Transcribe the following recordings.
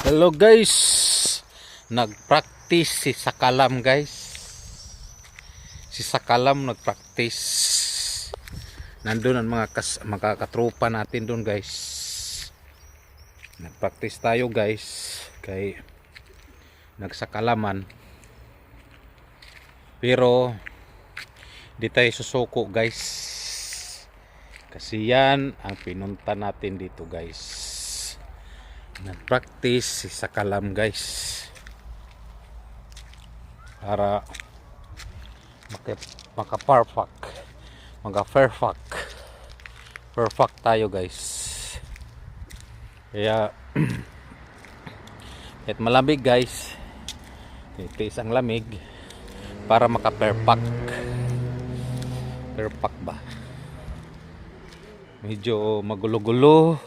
Hello guys, nagpractice si Sakalam guys. Si Sakalam nagpractice. Nandun ang mga katropa natin doon guys. Nagpractice tayo guys. Kay nagsakalaman. Pero di tayo susuko guys. Kasi yan ang pinunta natin dito guys. Nag-practice si Sakalam guys para perfect tayo guys. Kaya kahit malamig guys, itiis ang lamig para perfect ba. Medyo magulo-gulo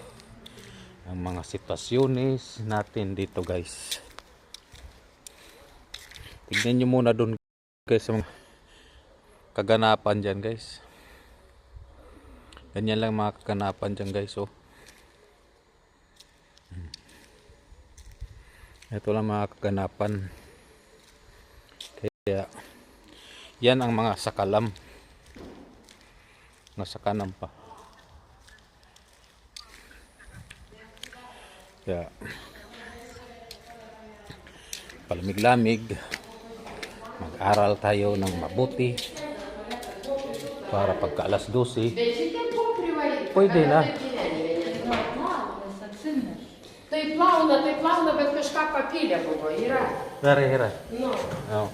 ang mga sitwasyones natin dito guys. Tignan nyo muna doon guys sa mga kaganapan dyan guys. Ganyan lang mga kaganapan dyan guys. Oh. Ito lang mga kaganapan. Kaya yan ang mga sakalam. Nasa kanan pa. Kaya palamig-lamig, mag-aral tayo ng mabuti para pagka alas 12 pwede na. Той плавно без кишка папіля було, Іра. Hira. Ну. Oh.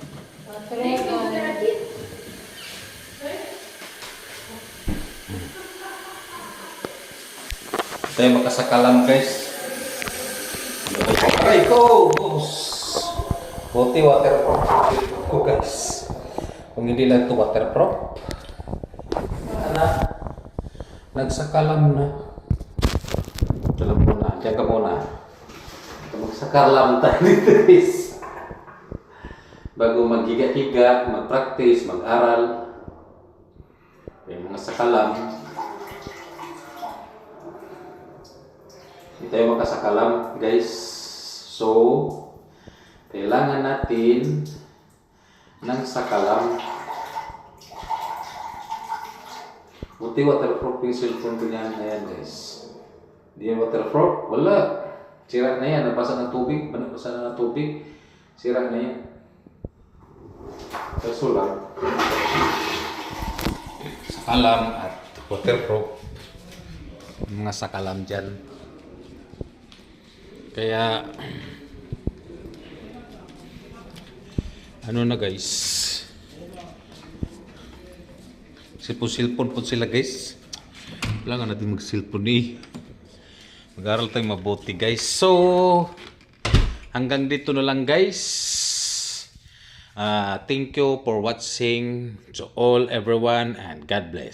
Tayo makasakalam guys. Aray ko! Buti waterproof ko guys. Kung hindi lang ito waterproof, nagsakalam na. Alam mo na, diyan ka muna. Magsakalam tayo dito guys. Bago maghiga-higa, mag-practice, mag-aral. Yung mga sakalam. Hindi tayo makasakalam guys. So, kailangan natin ng sakalam. Buti waterproof yung cellphone ko niyan. Ayan guys. Hindi yan waterproof? Wala. Sira na yan. Nabasa ng tubig. Nabasa na ng tubig. Sira na yan. Kaso lang. Sakalam at waterproof. Mga sakalam dyan. Kaya ano na guys, silpon po sila guys. Kailangan natin mag-silpon mag-aral tayong mabuti guys. So hanggang dito na lang guys. Thank you for watching to all everyone and God bless.